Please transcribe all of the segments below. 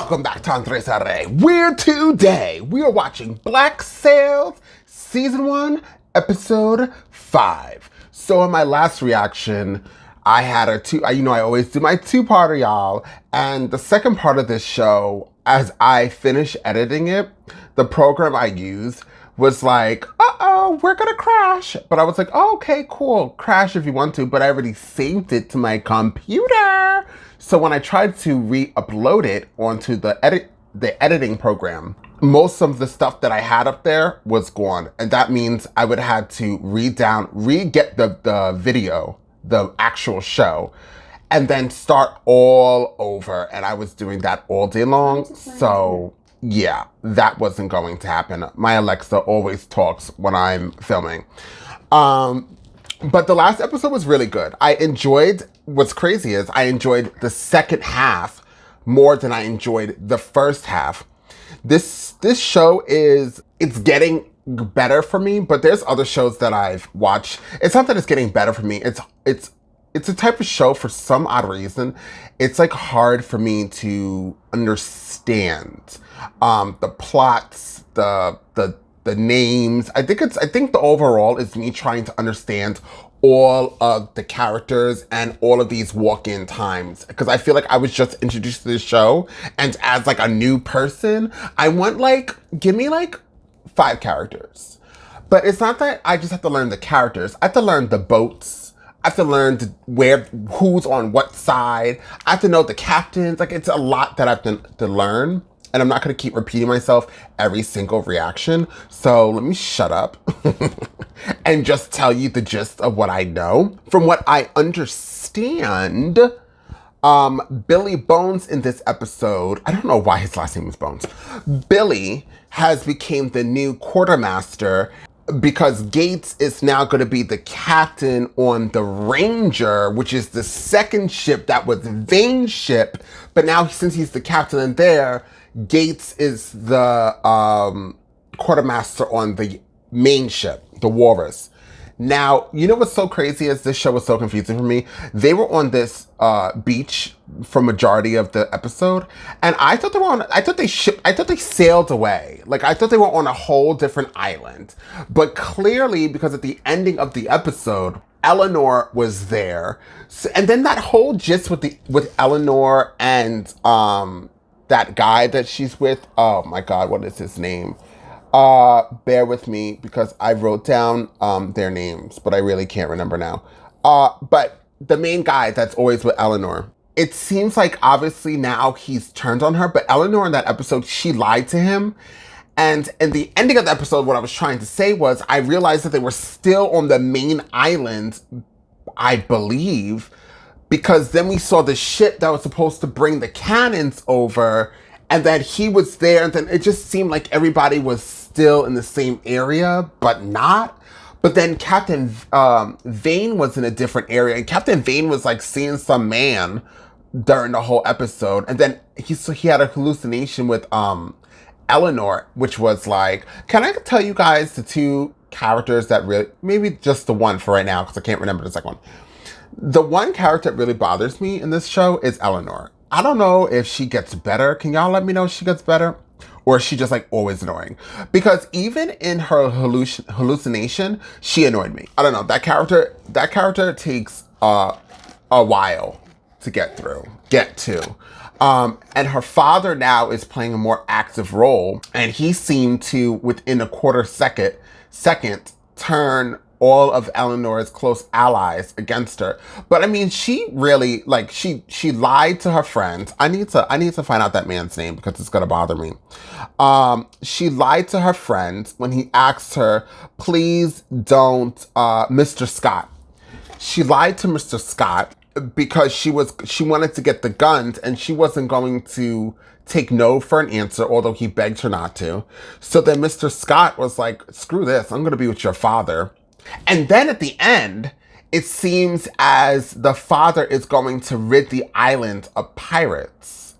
Welcome back to Andres Arre, where today we are watching Black Sails Season 1, Episode 5. So in my last reaction, I had I always do my two-parter, y'all. And the second part of this show, as I finished editing it, the program I used was like, uh-oh, we're gonna crash. But I was like, oh, okay, cool, crash if you want to, but I already saved it to my computer. So when I tried to re-upload it onto the editing program, most of the stuff that I had up there was gone. And that means I would have to re-get the video, the actual show, and then start all over. And I was doing that all day long. So yeah, that wasn't going to happen. My Alexa always talks when I'm filming. But the last episode was really good. What's crazy is I enjoyed the second half more than I enjoyed the first half. This show it's getting better for me, but there's other shows that I've watched. It's not that it's getting better for me. It's a type of show, for some odd reason, it's like hard for me to understand the plots, the names. I think the overall is me trying to understand all of the characters and all of these walk-in times, because I feel like I was just introduced to this show, and as like a new person, I want give me 5 characters. But it's not that I just have to learn the characters. I have to learn the boats. I have to learn who's on what side. I have to know the captains. It's a lot that I have to learn. And I'm not going to keep repeating myself every single reaction. So let me shut up and just tell you the gist of what I know. From what I understand, Billy Bones in this episode, I don't know why his last name is Bones. Billy has become the new quartermaster because Gates is now going to be the captain on the Ranger, which is the second ship that was Vane's ship. But now, since he's the captain in there, Gates is the quartermaster on the main ship, the Walrus. Now, you know what's so crazy is this show was so confusing for me. They were on this beach for majority of the episode, and I thought they sailed away. I thought they were on a whole different island. But clearly, because at the ending of the episode, Eleanor was there. And then that whole gist with Eleanor and that guy that she's with, oh my God, what is his name? Bear with me because I wrote down their names, but I really can't remember now. But the main guy that's always with Eleanor, it seems like obviously now he's turned on her, but Eleanor in that episode, she lied to him. And in the ending of the episode, what I was trying to say was I realized that they were still on the main island, I believe, because then we saw the ship that was supposed to bring the cannons over, and that he was there, and then it just seemed like everybody was still in the same area, but not. But then Captain Vane was in a different area, and Captain Vane was seeing some man during the whole episode, and then he had a hallucination with Eleanor, which was can I tell you guys the 2 characters that really, maybe just the one for right now, because I can't remember the second one. The one character that really bothers me in this show is Eleanor. I don't know if she gets better. Can y'all let me know if she gets better? Or is she just always annoying? Because even in her hallucination, she annoyed me. I don't know. That character takes a while to get to. And her father now is playing a more active role. And he seemed to, within a quarter second, turn all of Eleanor's close allies against her. But I mean, she really, she lied to her friends. I need to find out that man's name because it's gonna bother me. She lied to her friends when he asked her, please don't, Mr. Scott. She lied to Mr. Scott because she wanted to get the guns, and she wasn't going to take no for an answer, although he begged her not to. So then Mr. Scott was like, screw this, I'm going to be with your father. And then at the end, it seems as the father is going to rid the island of pirates.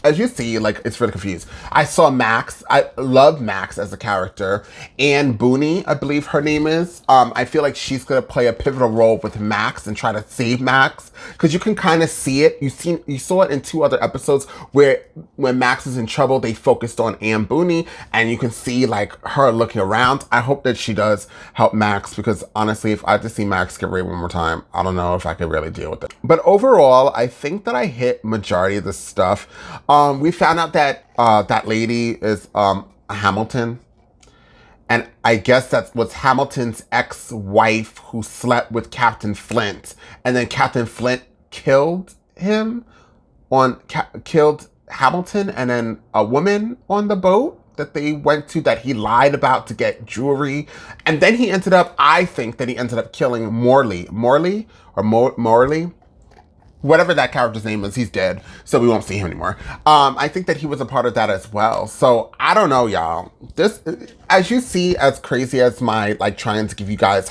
as you see, like, it's really confused. I saw Max. I love Max as a character. And Booney, I believe her name is. I feel like she's going to play a pivotal role with Max and try to save Max. Because you can kind of see it. You saw it in 2 other episodes where when Max is in trouble, they focused on Anne Booney. And you can see, like, her looking around. I hope that she does help Max. Because, honestly, if I had to see Max get raped one more time, I don't know if I could really deal with it. But overall, I think that I hit majority of the stuff. We found out that that lady is Hamilton. And I guess that was Hamilton's ex-wife who slept with Captain Flint. And then Captain Flint killed him killed Hamilton and then a woman on the boat that they went to that he lied about to get jewelry. And then I think that he ended up killing Morley. Whatever that character's name is, he's dead, so we won't see him anymore. I think that he was a part of that as well. So I don't know, y'all. This, as you see, as crazy as my like trying to give you guys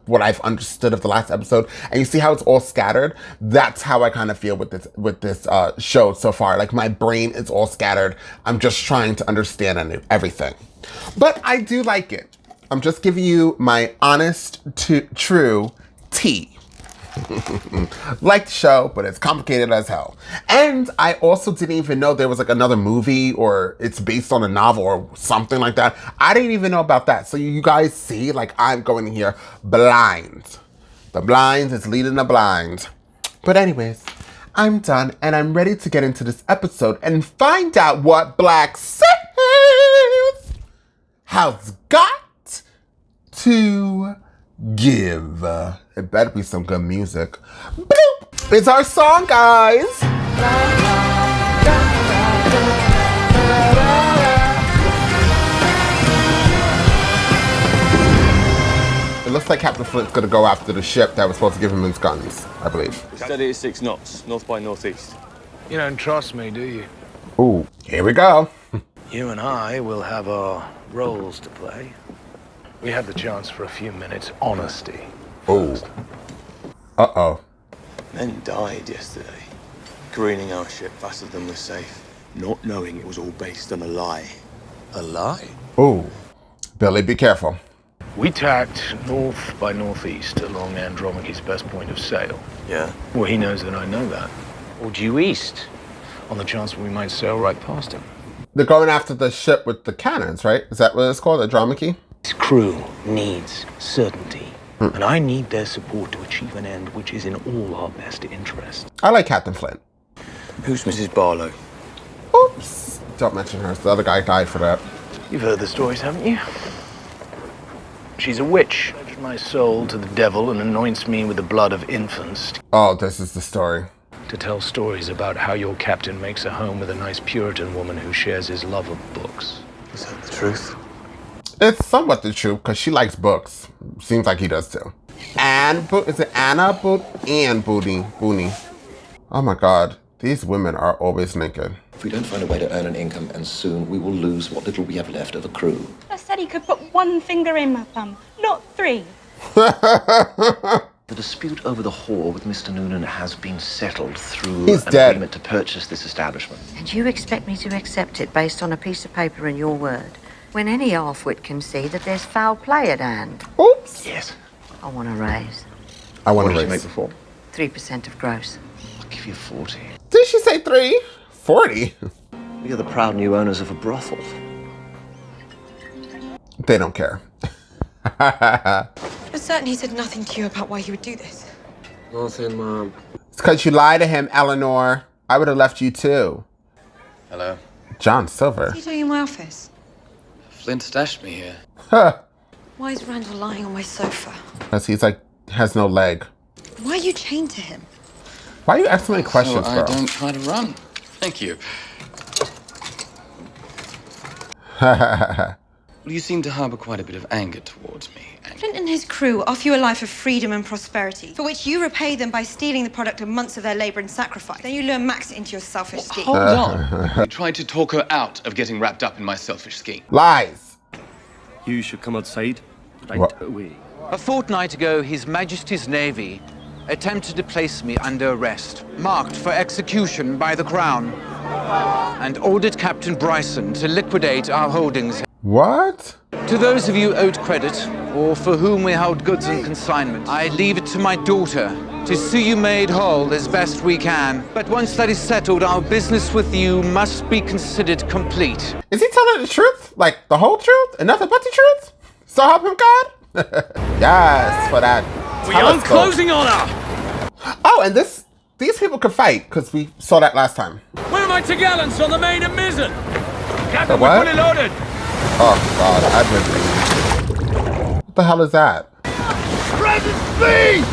what I've understood of the last episode, and you see how it's all scattered. That's how I kind of feel with this show so far. Like my brain is all scattered. I'm just trying to understand everything, but I do like it. I'm just giving you my honest, true tea. Like the show, but it's complicated as hell. And I also didn't even know there was like another movie or it's based on a novel or something like that. I didn't even know about that. So you guys see, like I'm going in here blind. The blind is leading the blind. But anyways, I'm done and I'm ready to get into this episode and find out what Black Sails has got to give. It better be some good music. Bloop! It's our song, guys. It looks like Captain Flint's gonna go after the ship that was supposed to give him his guns, I believe. Steady at 6 knots, north by northeast. You don't trust me, do you? Ooh, here we go. You and I will have our roles to play. We have the chance for a few minutes honesty. Ooh. Uh-oh. Men died yesterday, careening our ship faster than we're safe, not knowing it was all based on a lie. A lie? Ooh. Billy, be careful. We tacked north by northeast along Andromache's best point of sail. Yeah? Well, he knows that I know that. Or due east, on the chance we might sail right past him. They're going after the ship with the cannons, right? Is that what it's called, Andromache? This crew needs certainty. And I need their support to achieve an end which is in all our best interest. I like Captain Flint. Who's Mrs. Barlow? Oops. Don't mention her. The other guy died for that. You've heard the stories, haven't you? She's a witch. Pledged my soul to the devil and anoints me with the blood of infants. Oh, this is the story. To tell stories about how your captain makes a home with a nice Puritan woman who shares his love of books. Is that the truth? It's somewhat the truth, because she likes books. Seems like he does too. Is it Anna and Booney? Oh my God, these women are always naked. If we don't find a way to earn an income, and soon we will lose what little we have left of a crew. I said he could put one finger in my thumb, not 3. The dispute over the whore with Mr. Noonan has been settled through He's an dead. agreement to purchase this establishment. And you expect me to accept it based on a piece of paper and your word, when any half-wit can see that there's foul play at hand? Oops. Yes. I want a raise. I want What to did you raise. make before? 3% of gross. I'll give you 40. Did she say 3? 40? We are the proud new owners of a brothel. They don't care. You're certain he said nothing to you about why he would do this? Nothing, Mom. It's because you lied to him, Eleanor. I would have left you too. Hello. John Silver. What are you doing in my office? Flint stashed me here. Huh. Why is Randall lying on my sofa? Because he's like, has no leg. Why are you chained to him? Why are you asking so many questions, I girl? don't try to run. Thank you. Well, you seem to harbor quite a bit of anger towards me. Flint and his crew offer you a life of freedom and prosperity, for which you repay them by stealing the product of months of their labor and sacrifice. Then you lure Max into your selfish scheme. Hold on. You tried to talk her out of getting wrapped up in my selfish scheme. Lies. You should come outside right What? away. A fortnight ago, His Majesty's Navy attempted to place me under arrest, marked for execution by the Crown. and ordered Captain Bryson to liquidate our holdings. What? To those of you owed credit, or for whom we held goods on consignment, I leave it to my daughter to see you made whole as best we can. But once that is settled, our business with you must be considered complete. Is he telling the truth? Like the whole truth and nothing but the truth? So help him God? Yes, for that. We are closing on her! Oh, and these people could fight, because we saw that last time. Where are my T-gallants on the main and mizzen? Captain, what? we're fully loaded. Oh, God, what the hell is that? Present speed!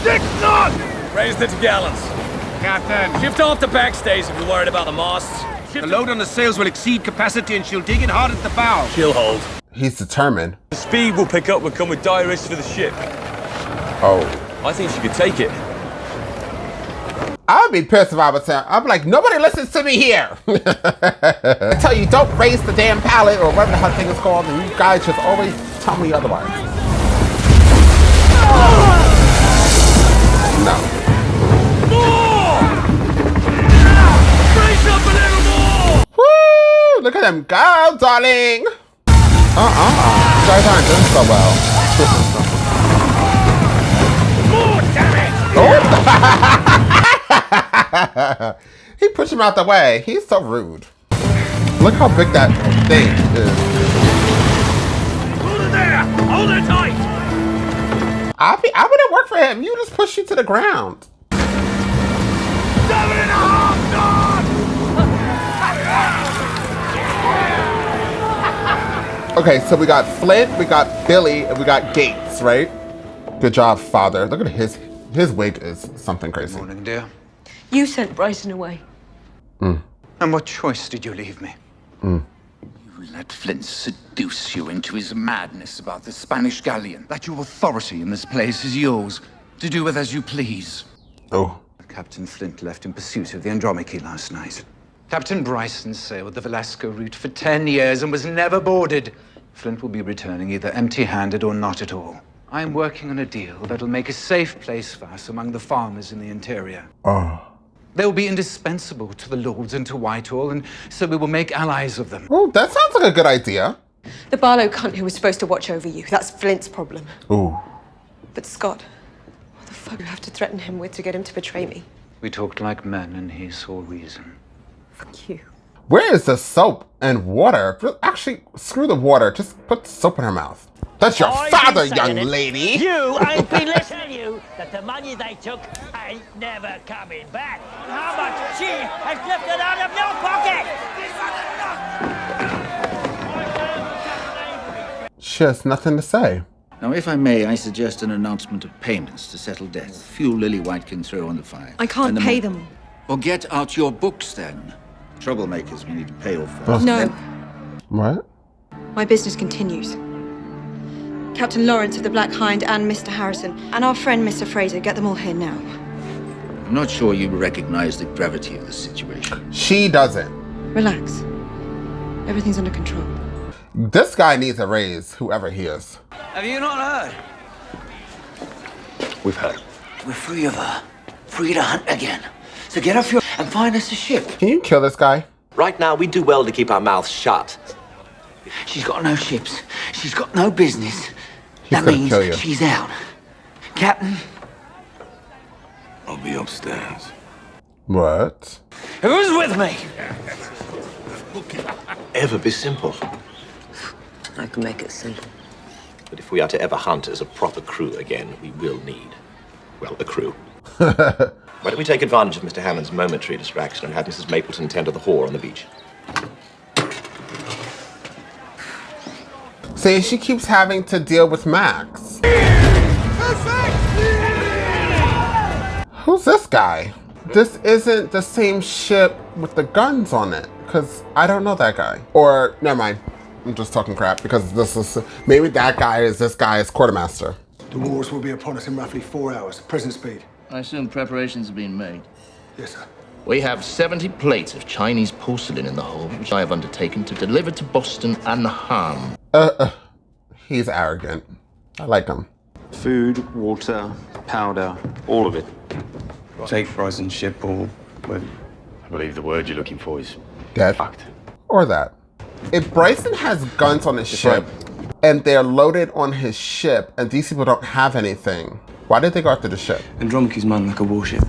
6 knots! Raise the T-gallants. Captain. Shift off the backstays if you're worried about the masts. The load on the sails will exceed capacity and she'll dig it hard at the bow. She'll hold. He's determined. The speed will pick up will come with dire risk for the ship. Oh. I think she could take it. I would be pissed if I was saying, I'm like, nobody listens to me here. I tell you, don't raise the damn pallet or whatever the hell thing is called, and you guys just always tell me otherwise. No. More! Brace up a little more! Woo! Look at them go, darling. You guys aren't doing so well. More, damn it! Oh. He pushed him out the way. He's so rude. Look how big that thing is. Hold it there! Hold it tight! I wouldn't work for him. You just push you to the ground. 7.5 knots! Okay, so we got Flint, we got Billy, and we got Gates, right? Good job, father. Look at his wig is something crazy. Morning, dear. You sent Bryson away. And what choice did you leave me? You let Flint seduce you into his madness about the Spanish galleon. That your authority in this place is yours, to do with as you please. Oh. Captain Flint left in pursuit of the Andromache last night. Captain Bryson sailed the Velasco route for 10 years and was never boarded. Flint will be returning either empty-handed or not at all. I am working on a deal that'll make a safe place for us among the farmers in the interior. Oh. They will be indispensable to the lords and to Whitehall, and so we will make allies of them. Oh, that sounds like a good idea. The Barlow cunt who was supposed to watch over you. That's Flint's problem. Ooh. But Scott, what the fuck do you have to threaten him with to get him to betray me? We talked like men, and he saw reason. Fuck you. Where is the soap and water? Actually, screw the water. Just put soap in her mouth. That's your father, young lady. You ain't been listening to you that the money they took ain't never coming back. How much she has lifted out of your pocket? She has nothing to say. Now, if I may, I suggest an announcement of payments to settle debts. Fuel Lily-White can throw on the fire. I can't pay them. Well, get out your books, then. Troublemakers we need to pay off first. No. What? My business continues. Captain Lawrence of the Black Hind and Mr. Harrison and our friend Mr. Fraser, get them all here now. I'm not sure you recognize the gravity of the situation. She doesn't. Relax. Everything's under control. This guy needs a raise, whoever he is. Have you not heard? We've heard. We're free of her. Free to hunt again. So get off your and find us a ship. Can you kill this guy? Right now, we do well to keep our mouths shut. She's got no ships. She's got no business. He's gonna kill you. She's out. Captain? I'll be upstairs. What? Who's with me? Ever be simple. I can make it simple. But if we are to ever hunt as a proper crew again, we will need, well, a crew. Why don't we take advantage of Mr. Hammond's momentary distraction and have Mrs. Mapleton tend to the whore on the beach? See, she keeps having to deal with Max. Who's this guy? This isn't the same ship with the guns on it, because I don't know that guy. Or, never mind. I'm just talking crap, because this is, maybe that guy is this guy's quartermaster. The Walrus will be upon us in roughly 4 hours, present speed. I assume preparations have been made. Yes, sir. We have 70 plates of Chinese porcelain in the hold, which I have undertaken to deliver to Boston and Ham. He's arrogant. I like him. Food, water, powder, all of it. Take Bryson's ship or believe the word you're looking for is dead. fucked. Or that. If Bryson has guns on his ship and they're loaded on his ship and these people don't have anything, why did they go after the ship? Andromache's manned like a warship.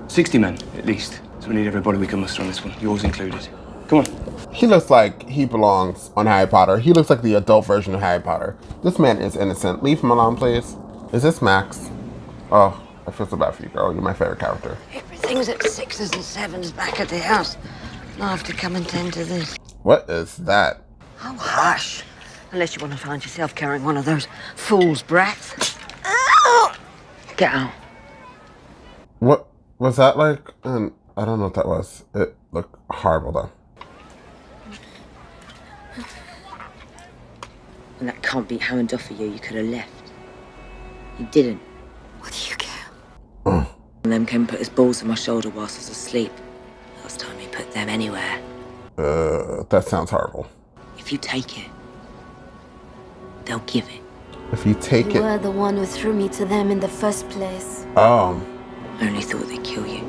60 men, at least. So we need everybody we can muster on this one, yours included. Come on. He looks like he belongs on Harry Potter. He looks like the adult version of Harry Potter. This man is innocent. Leave him alone, please. Is this Max? Oh, I feel so bad for you, girl. You're my favorite character. Everything's at 6s and 7s back at the house. I have to come and tend to this. What is that? Oh, hush. Unless you want to find yourself carrying one of those fool's brats. Get out. What was that like? I don't know what that was. It looked horrible, though. When that can't be hammered off of you, you could have left. You didn't. What do you care? And them came and put his balls on my shoulder whilst I was asleep. Last time he put them anywhere. That sounds horrible. If you take it, they'll give it. If you take You it. were the one who threw me to them in the first place. Oh. I only thought they'd kill you.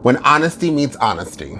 When honesty meets honesty.